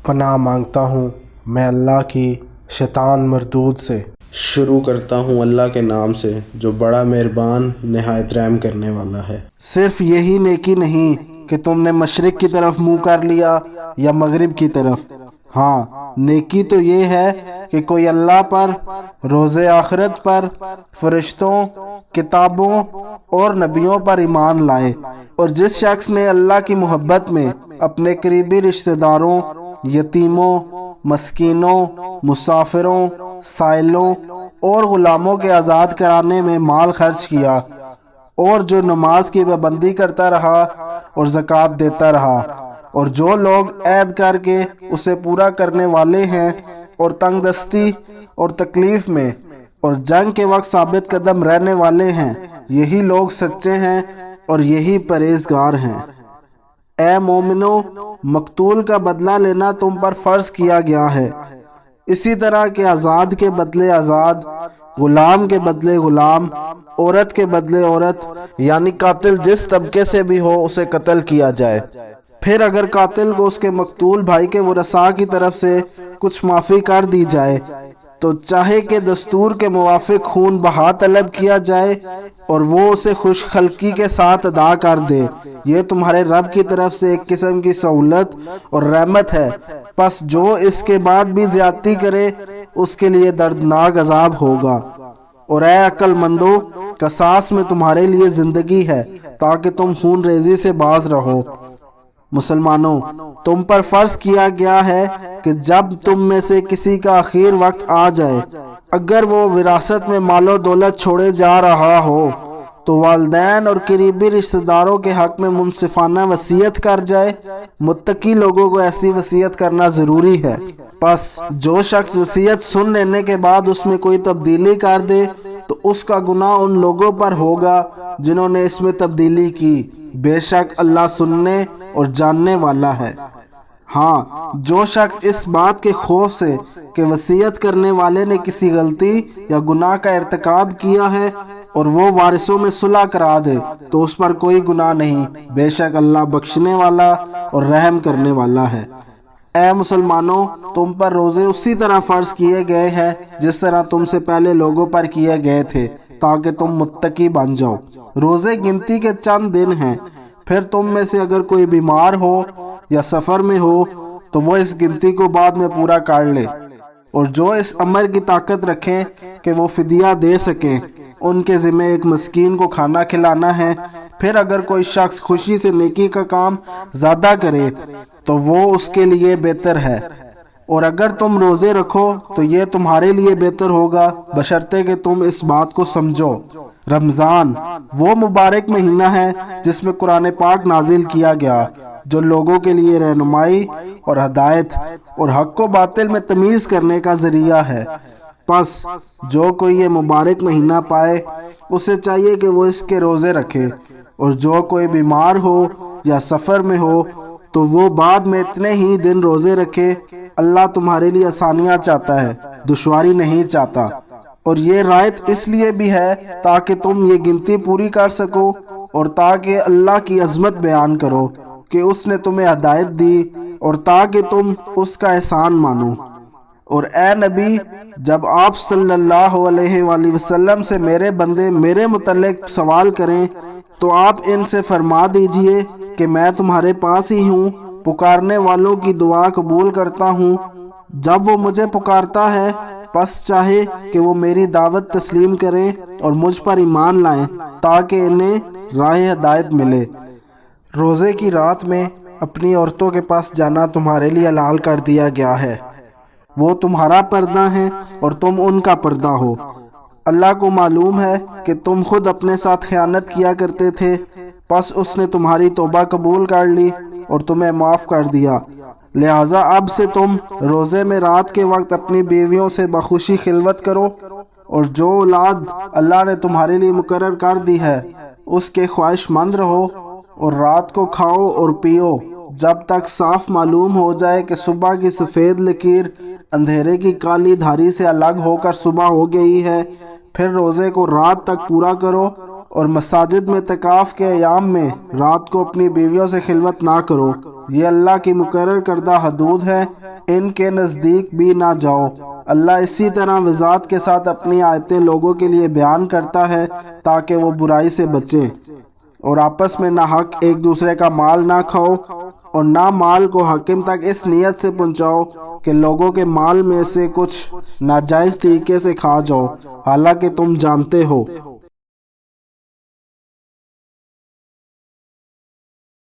پناہ مانگتا ہوں میں اللہ کی شیطان مردود سے۔ شروع کرتا ہوں اللہ کے نام سے جو بڑا مہربان نہایت رحم کرنے والا ہے۔ صرف یہی نیکی نہیں کہ تم نے مشرق کی طرف منہ کر لیا یا مغرب کی طرف، ہاں نیکی تو یہ ہے کہ کوئی اللہ پر، روز آخرت پر، فرشتوں، کتابوں اور نبیوں پر ایمان لائے، اور جس شخص نے اللہ کی محبت میں اپنے قریبی رشتہ داروں، یتیموں، مسکینوں، مسافروں، سائلوں اور غلاموں کے آزاد کرانے میں مال خرچ کیا، اور جو نماز کی پابندی کرتا رہا اور زکوٰۃ دیتا رہا، اور جو لوگ عہد کر کے اسے پورا کرنے والے ہیں اور تنگ دستی اور تکلیف میں اور جنگ کے وقت ثابت قدم رہنے والے ہیں، یہی لوگ سچے ہیں اور یہی پرہیزگار ہیں۔ اے مومنو، مقتول کا بدلہ لینا تم پر فرض کیا گیا ہے، اسی طرح کہ آزاد کے بدلے آزاد، غلام کے بدلے غلام، عورت کے بدلے عورت، یعنی قاتل جس طبقے سے بھی ہو اسے قتل کیا جائے۔ پھر اگر قاتل کو اس کے مقتول بھائی کے ورثاء کی طرف سے کچھ معافی کر دی جائے تو چاہے کہ دستور کے موافق خون بہا طلب کیا جائے اور وہ اسے خوش خلقی کے ساتھ ادا کر دے، یہ تمہارے رب کی طرف سے ایک قسم کی سہولت اور رحمت ہے، پس جو اس کے بعد بھی زیادتی کرے اس کے لیے دردناک عذاب ہوگا۔ اور اے عقل مندو، قصاص میں تمہارے لیے زندگی ہے تاکہ تم خون ریزی سے باز رہو۔ مسلمانوں، تم پر فرض کیا گیا ہے کہ جب تم میں سے کسی کا آخر وقت آ جائے، اگر وہ وراثت میں مال و دولت چھوڑے جا رہا ہو تو والدین اور قریبی رشتہ داروں کے حق میں منصفانہ وصیت کر جائے۔ متقی لوگوں کو ایسی وصیت کرنا ضروری ہے، پس جو شخص وصیت سن لینے کے بعد اس میں کوئی تبدیلی کر دے تو اس کا گناہ ان لوگوں پر ہوگا جنہوں نے اس میں تبدیلی کی، بے شک اللہ سننے اور جاننے والا ہے۔ ہاں، جو شخص اس بات کے خوف سے کہ وصیت کرنے والے نے کسی غلطی یا گناہ کا ارتکاب کیا ہے اور وہ وارثوں میں صلح کرا دے تو اس پر کوئی گناہ نہیں، بے شک اللہ بخشنے والا اور رحم کرنے والا ہے۔ اے مسلمانوں، تم پر روزے اسی طرح فرض کیے گئے ہیں جس طرح تم سے پہلے لوگوں پر کیے گئے تھے تاکہ تم متقی بن جاؤ۔ روزے گنتی کے چند دن ہیں، پھر تم میں سے اگر کوئی بیمار ہو یا سفر میں ہو تو وہ اس گنتی کو بعد میں پورا کر لے، اور جو اس امر کی طاقت رکھیں کہ وہ فدیہ دے سکیں ان کے ذمہ ایک مسکین کو کھانا کھلانا ہے۔ پھر اگر کوئی شخص خوشی سے نیکی کا کام زیادہ کرے تو وہ اس کے لیے بہتر ہے، اور اگر تم روزے رکھو تو یہ تمہارے لیے بہتر ہوگا بشرطے کہ تم اس بات کو سمجھو۔ رمضان وہ مبارک مہینہ ہے جس میں قرآن پاک نازل کیا گیا، جو لوگوں کے لیے رہنمائی اور ہدایت اور حق و باطل میں تمیز کرنے کا ذریعہ ہے۔ پس جو کوئی یہ مبارک مہینہ پائے اسے چاہیے کہ وہ اس کے روزے رکھے، اور جو کوئی بیمار ہو یا سفر میں ہو تو وہ بعد میں اتنے ہی دن روزے رکھے۔ اللہ تمہارے لیے آسانیاں چاہتا ہے، دشواری نہیں چاہتا، اور یہ رعایت اس لیے بھی ہے تاکہ تم یہ گنتی پوری کر سکو اور تاکہ اللہ کی عظمت بیان کرو کہ اس نے تمہیں ہدایت دی، اور تاکہ تم اس کا احسان مانو۔ اور اے نبی، جب آپ صلی اللہ علیہ وآلہ وسلم سے میرے بندے میرے متعلق سوال کریں تو آپ ان سے فرما دیجئے کہ میں تمہارے پاس ہی ہوں، پکارنے والوں کی دعا قبول کرتا ہوں۔ جب وہ مجھے پکارتا ہے پس چاہے کہ وہ میری دعوت تسلیم کریں اور مجھ پر ایمان لائیں تاکہ انہیں راہ ہدایت ملے۔ روزے کی رات میں اپنی عورتوں کے پاس جانا تمہارے لیے حلال کر دیا گیا ہے، وہ تمہارا پردہ ہیں اور تم ان کا پردہ ہو۔ اللہ کو معلوم ہے کہ تم خود اپنے ساتھ خیانت کیا کرتے تھے، پس اس نے تمہاری توبہ قبول کر لی اور تمہیں معاف کر دیا، لہٰذا اب سے تم روزے میں رات کے وقت اپنی بیویوں سے بخوشی خلوت کرو، اور جو اولاد اللہ نے تمہارے لیے مقرر کر دی ہے اس کے خواہش مند رہو، اور رات کو کھاؤ اور پیو جب تک صاف معلوم ہو جائے کہ صبح کی سفید لکیر اندھیرے کی کالی دھاری سے الگ ہو کر صبح ہو گئی ہے۔ پھر روزے کو رات تک پورا کرو، اور مساجد میں اعتکاف کے ایام میں رات کو اپنی بیویوں سے خلوت نہ کرو، یہ اللہ کی مقرر کردہ حدود ہے۔ ان کے نزدیک بھی نہ جاؤ۔ اللہ اسی طرح وضاحت کے ساتھ اپنی آیتیں لوگوں کے لیے بیان کرتا ہے تاکہ وہ برائی سے بچیں، اور آپس میں ناحق ایک دوسرے کا مال نہ کھاؤ، اور نہ مال کو حاکم تک اس نیت سے پہنچاؤ کہ لوگوں کے مال میں سے کچھ ناجائز طریقے سے کھا جاؤ، حالانکہ تم جانتے ہو